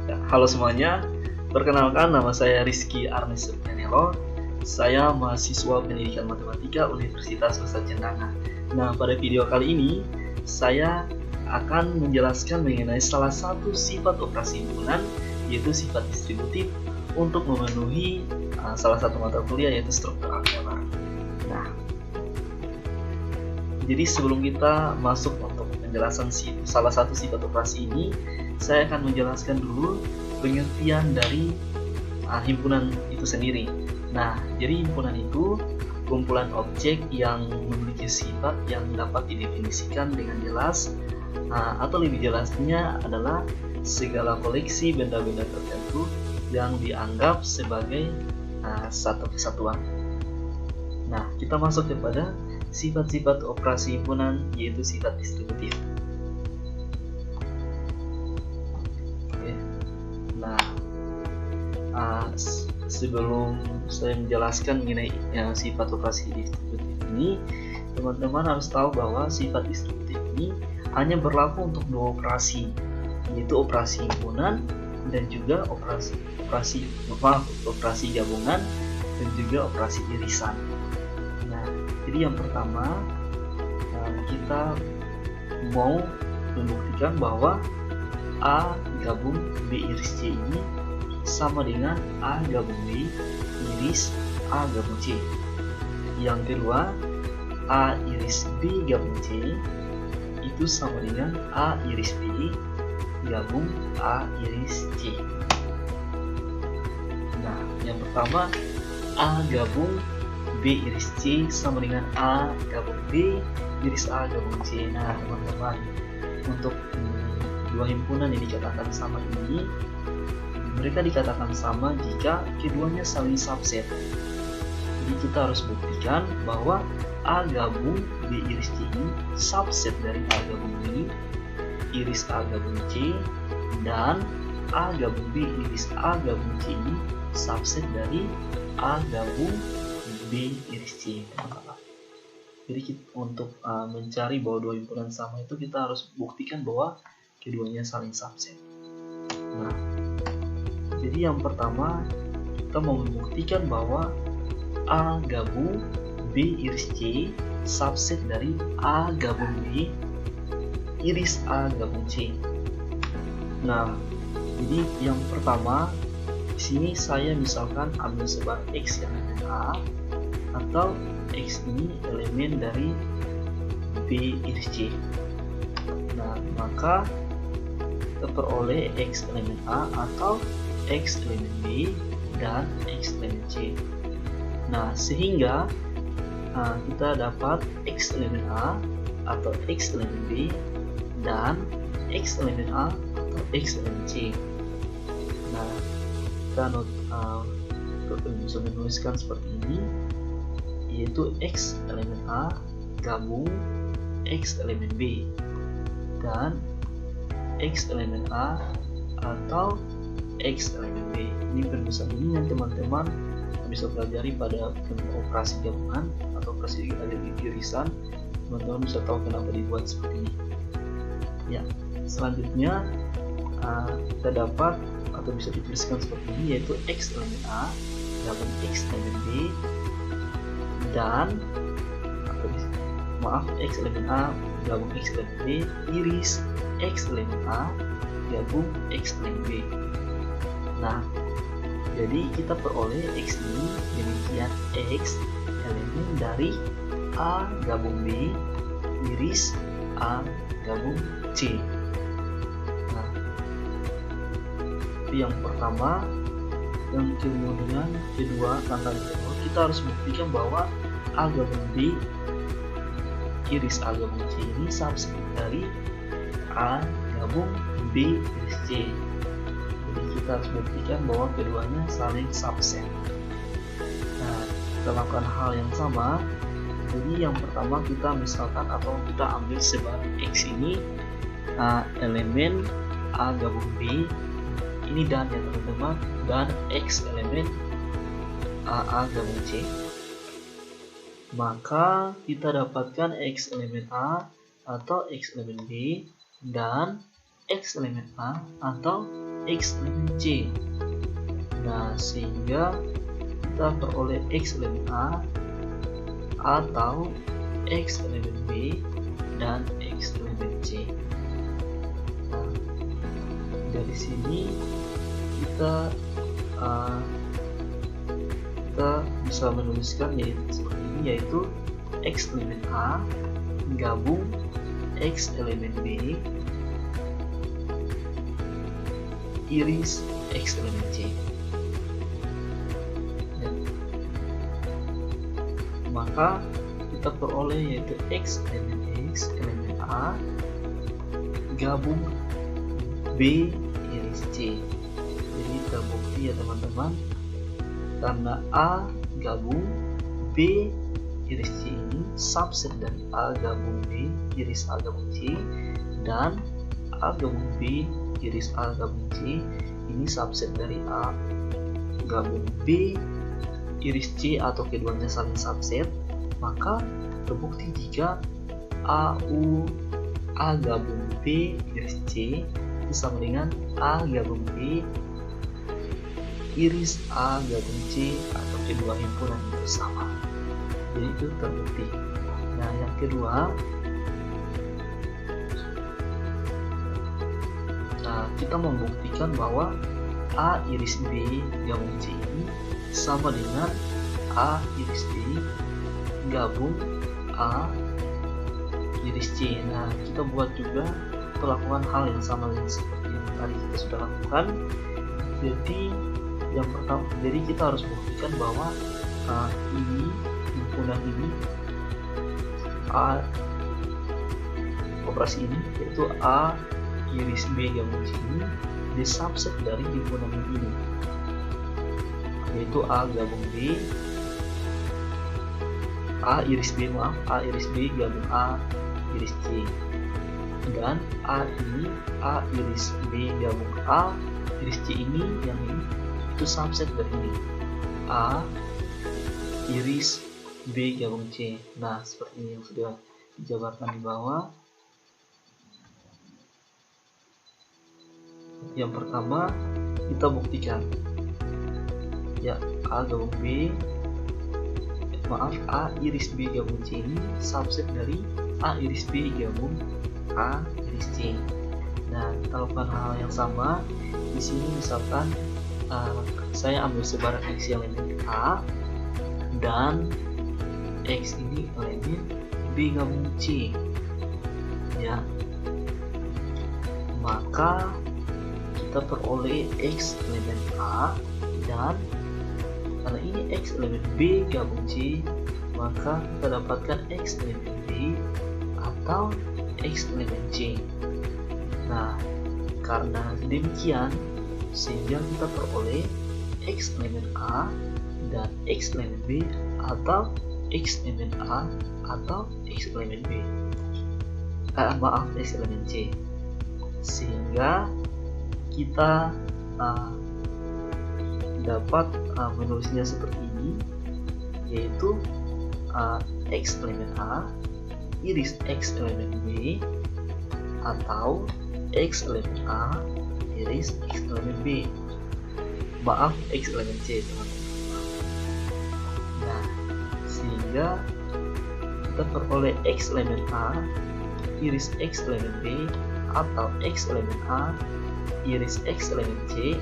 Halo semuanya, perkenalkan nama saya Rizky Arnes Septianelo. Saya mahasiswa pendidikan matematika Universitas Nusa Cendana. Nah, pada video kali ini saya akan menjelaskan mengenai salah satu sifat operasi himpunan, yaitu sifat distributif untuk memenuhi salah satu mata kuliah, yaitu struktur aljabar. Nah, jadi sebelum kita masuk untuk penjelasan salah satu sifat operasi ini, saya akan menjelaskan dulu pengertian dari himpunan itu sendiri. Nah, jadi himpunan itu kumpulan objek yang memiliki sifat yang dapat didefinisikan dengan jelas, atau lebih jelasnya adalah segala koleksi benda-benda tertentu yang dianggap sebagai satu kesatuan. Nah, kita masuk kepada sifat-sifat operasi himpunan, yaitu sifat distributif. Sebelum saya menjelaskan mengenai sifat operasi distributif ini, teman-teman harus tahu bahwa sifat distributif ini hanya berlaku untuk dua operasi, yaitu operasi himpunan dan juga operasi gabungan dan juga operasi irisan. Nah, jadi yang pertama kita mau membuktikan bahwa A gabung B iris C ini sama dengan A gabung B iris A gabung C. Yang kedua, A iris B gabung C itu sama dengan A iris B gabung A iris C. Nah, yang pertama, A gabung B iris C sama dengan A gabung B iris A gabung C. Nah, teman-teman, untuk dua himpunan yang dikatakan sama ini, mereka dikatakan sama jika keduanya saling subset. Jadi kita harus buktikan bahwa A gabung B iris C ini subset dari A gabung B iris A gabung C, dan A gabung B iris A gabung C ini subset dari A gabung B iris C. Jadi untuk mencari bahwa dua himpunan sama itu, kita harus buktikan bahwa keduanya saling subset. Nah, jadi yang pertama, kita mau membuktikan bahwa A gabung B iris C subset dari A gabung B iris A gabung C. Nah, jadi yang pertama, di sini saya misalkan ambil sebar X yang elemen A, atau X ini elemen dari B iris C. Nah, maka kita peroleh X elemen A atau X elemen B dan X elemen C. Nah, sehingga kita dapat X elemen A atau X elemen B dan X elemen A atau X elemen C. Nah, kita bisa menuliskan seperti ini, yaitu X elemen A gabung X elemen B dan X elemen A atau X elemen B. Ini perumusaan ini yang teman-teman bisa pelajari pada operasi gabungan atau operasi irisan. Teman-teman bisa tahu kenapa dibuat seperti ini. Ya, selanjutnya kita dapat atau bisa dituliskan seperti ini, yaitu X elemen A gabung X elemen B dan X elemen A gabung X elemen B iris X elemen A gabung X elemen B. Nah, jadi kita peroleh X ini demikian, X elemen dari A gabung B iris A gabung C. Nah, itu yang pertama. Yang kemudian kedua, kita harus buktikan bahwa A gabung B iris A gabung C ini subset dari A gabung B iris C. Jadi kita harus buktikan bahwa keduanya saling subset. Nah, kita lakukan hal yang sama. Jadi yang pertama, kita misalkan atau kita ambil sebar X ini elemen A gabung B ini dan ya teman-teman, dan X elemen A gabung C. Maka kita dapatkan X elemen A atau X elemen B dan X elemen A atau X elemen C. Nah, sehingga kita peroleh X elemen A atau X elemen B dan X elemen C. Nah, dari sini kita bisa menuliskan seperti ini, yaitu X elemen A gabung X elemen B iris X elemen C. Ya. Maka kita peroleh yaitu X elemen A gabung B iris C. Jadi terbukti ya teman-teman, karena A gabung B iris C ini subset dari A gabung B iris A gabung C, dan A gabung B iris A gabung C ini subset dari A gabung B iris C, atau keduanya saling subset. Maka terbukti jika A gabung B iris C itu sama dengan A gabung B iris A gabung C, atau kedua himpunan itu sama. Jadi itu terbukti. Nah, yang kedua, kita membuktikan bahwa A iris B gabung C ini sama dengan A iris B gabung A iris C. Nah, kita buat juga melakukan hal yang sama seperti yang tadi kita sudah lakukan. Jadi yang pertama, jadi kita harus buktikan bahwa ini himpunan ini A operasi ini yaitu A iris B gabung C ini di subset dari himpunan ini, yaitu A gabung B A iris B gabung A iris C, dan A ini A iris B gabung A iris C ini yang ini itu subset dari ini A iris B gabung C. Nah, seperti ini yang sudah dijabarkan di bawah. Yang pertama kita buktikan ya A iris B gabung C ini subset dari A iris B gabung A iris C. Nah, kita lakukan hal yang sama di sini. Misalkan saya ambil sebaran X elemen A dan X ini elemen B gabung C, ya, maka kita peroleh X elemen A, dan karena ini X elemen B gabung C, maka kita dapatkan X elemen B atau X elemen C. Nah, karena demikian sehingga kita peroleh X elemen A dan X elemen B atau X elemen A atau X elemen B. X elemen C. Sehingga kita dapat menulisnya seperti ini, yaitu X elemen A iris X elemen B atau X elemen A iris X elemen B. X elemen C, teman-teman. Nah, sehingga kita peroleh X elemen A iris X elemen B atau X elemen A iris X elemen C.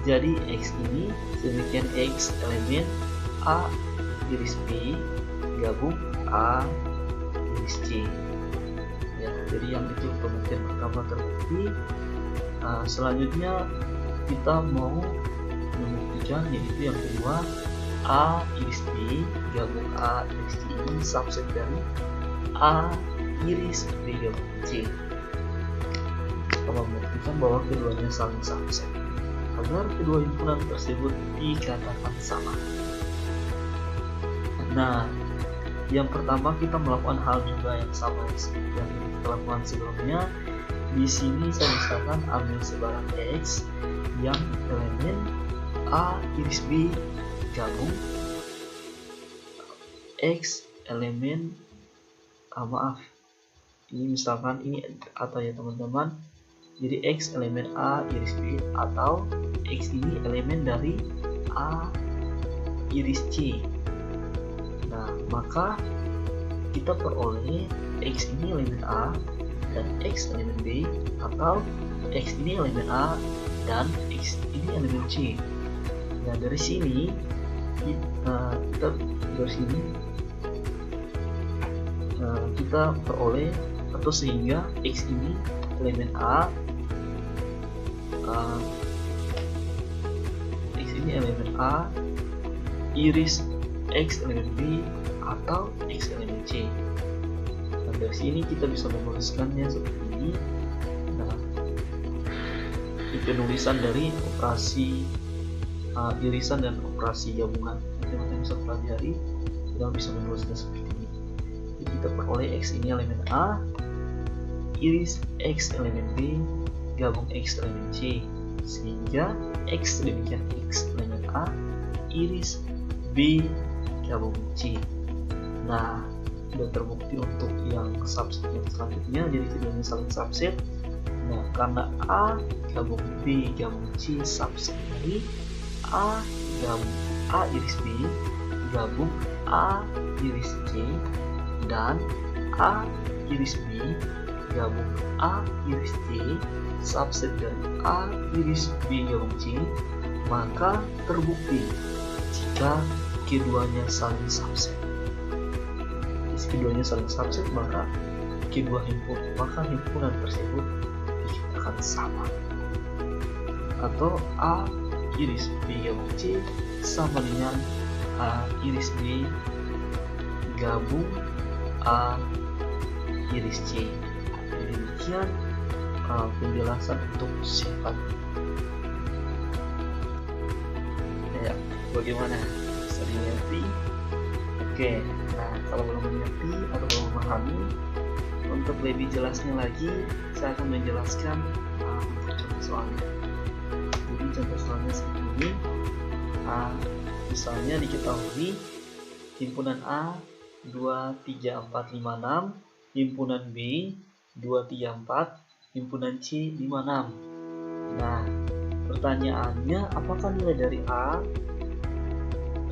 Jadi X ini demikian X elemen A iris B gabung A iris C. Ya, jadi yang itu pembuktian pertama terbukti. Selanjutnya kita mau membuktikan yaitu yang kedua, A iris B gabung A iris C ini subset dari A iris B gabung C. Kita membuktikan bahwa keduanya saling subset agar kedua himpunan tersebut dikatakan sama. Nah, yang pertama kita melakukan hal juga yang sama seperti yang kita lakukan sebelumnya. Di sini saya misalkan ambil sebaran X yang elemen A iris B gabung X elemen ini misalkan ini atau ya teman-teman, Jadi X elemen A iris B, atau X ini elemen dari A iris C. Nah, maka kita peroleh X ini elemen A dan X elemen B, atau X ini elemen A dan X ini elemen C. Nah, dari sini kita peroleh atau sehingga X ini elemen A, X ini elemen A, iris X elemen B, atau X elemen C. Nah, dari sini kita bisa menuliskannya seperti ini. Nah, ini penulisan dari operasi irisan dan operasi gabungan. Teman-teman bisa pelajari, kita bisa menulisnya seperti ini. Jadi kita peroleh X ini elemen A, iris X elemen B, gabung X elemen C, sehingga X demikian X elemen A, iris B gabung C. Nah, sudah terbukti untuk yang subset yang selanjutnya, jadi keduanya saling subset. Nah, karena A gabung B gabung C subset dari A gabung A iris B gabung A iris C, dan A iris B gabung A iris C subset dari A iris B gabung C, maka terbukti jika keduanya saling subset. Jika keduanya saling subset, maka himpunan tersebut akan sama, atau A iris B gabung C sama dengan A iris B gabung A iris C. Demikian penjelasan untuk sifat. Ya, bagaimana? Bisa dimengerti? Oke, nah kalau belum mengerti atau belum memahami, untuk lebih jelasnya lagi, saya akan menjelaskan untuk contoh soalnya. Jadi contoh soalnya seperti ini. Misalnya diketahui himpunan A 2, 3, 4, 5, 6, himpunan B 2, 3, 4, himpunan C 5, 6. Nah, pertanyaannya, apakah nilai dari A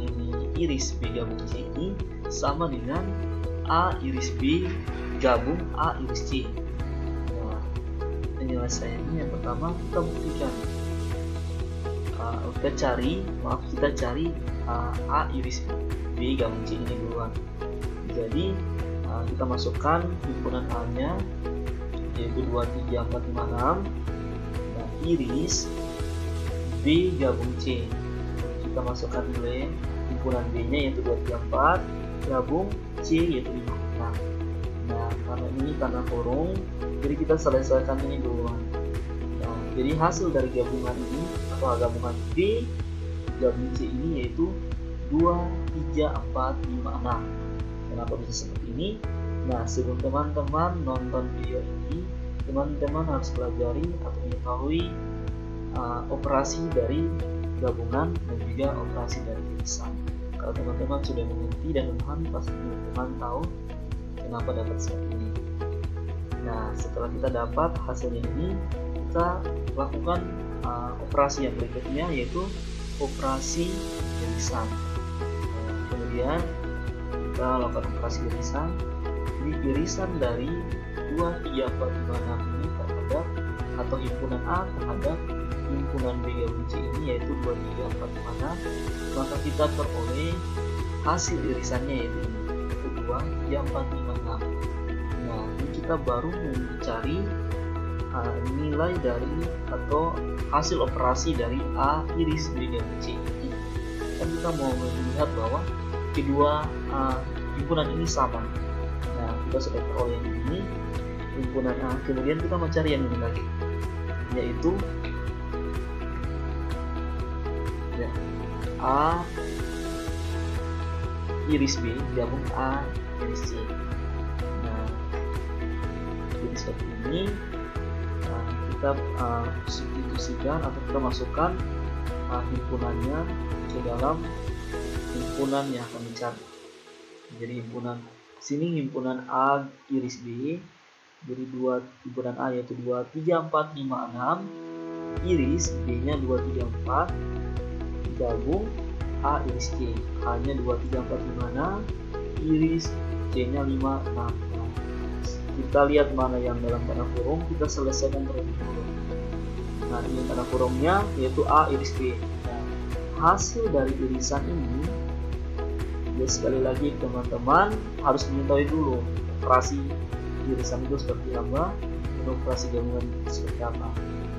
ini iris B gabung C ini sama dengan A iris B gabung A iris C? Nah, penyelesaiannya yang pertama kita buktikan. Kita cari A iris B gabung C ini duluan. Jadi kita masukkan himpunan A nya yaitu 2, 3, 4, 5, 6, dan iris B gabung C. Kita masukkan nilai himpunan B nya yaitu 2, 3, 4 gabung C yaitu 5, 6. Nah, karena ini tanda kurung, jadi kita selesaikan ini duluan. Nah, jadi hasil dari gabungan ini atau gabungan B gabung C ini yaitu 2, 3, 4, 5, 6. Kenapa bisa seperti ini? Nah, sebelum teman-teman nonton video ini, teman-teman harus pelajari atau mengetahui operasi dari gabungan dan juga operasi dari irisan. Kalau teman-teman sudah mengerti dan memahami, pasti teman-teman tahu kenapa dapat seperti ini. Nah, setelah kita dapat hasilnya ini, kita lakukan operasi yang berikutnya, yaitu operasi irisan. Kemudian kita lakukan operasi irisan. Jadi irisan dari 2, 3, 4, 5, 6 ini terhadap atau himpunan A terhadap himpunan B gabung C ini yaitu 2, 3, 4, 5, 6, maka kita peroleh hasil irisannya yaitu 2, 3, 4, 5, 6. Nah, ini kita baru mencari nilai dari atau hasil operasi dari A iris B gabung C ini. Dan kita mau melihat bahwa kedua himpunan ini sama. Nah, kita sudah peroleh yang ini himpunan A. Kemudian kita mencari yang ini lagi, yaitu A iris B gabung A iris C. Nah, jadi seperti ini kita substitusikan atau kita masukkan himpunannya ke dalam himpunan yang akan dicari. Jadi himpunan sini himpunan A iris B Jadi 2 himpunan A yaitu 2, 3, 4, 5, 6, iris B-nya 2, 3, 4, gabung A iris C, A-nya 2, 3, 4, 5, 6, iris C-nya 5, 6. Kita lihat mana yang dalam tanda kurung, kita selesaikan terlebih dahulu. Nah, ini tanda kurungnya yaitu A iris B. Nah, hasil dari irisan ini, ya sekali lagi teman-teman harus mengetahui dulu operasi irisan itu seperti apa dan operasi gabungan seperti apa.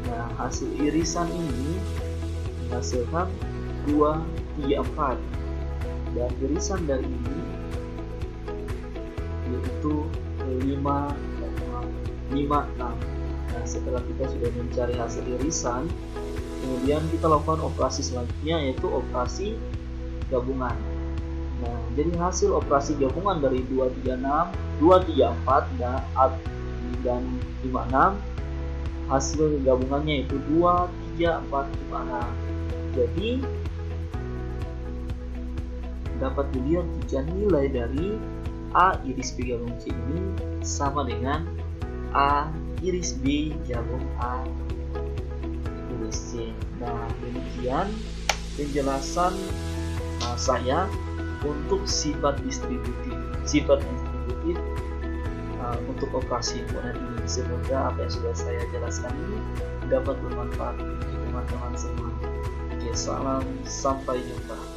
Nah, hasil irisan ini menghasilkan 2, 3, 4, dan irisan dari ini yaitu 5, 6. Nah, setelah kita sudah mencari hasil irisan, kemudian kita lakukan operasi selanjutnya yaitu operasi gabungan. Nah, jadi hasil operasi gabungan dari 2, 3, 6, 2, 3, 4 dan 5, 6, hasil gabungannya itu 2, 3, 4, 5, 6. Jadi dapat dilihat jika nilai dari A iris B gabung C ini sama dengan A iris B gabung A iris C. Nah, demikian penjelasan saya untuk sifat distributif untuk operasi himpunan ini. Semoga apa yang sudah saya jelaskan ini dapat bermanfaat bagi teman-teman semua. Oke, salam, sampai jumpa.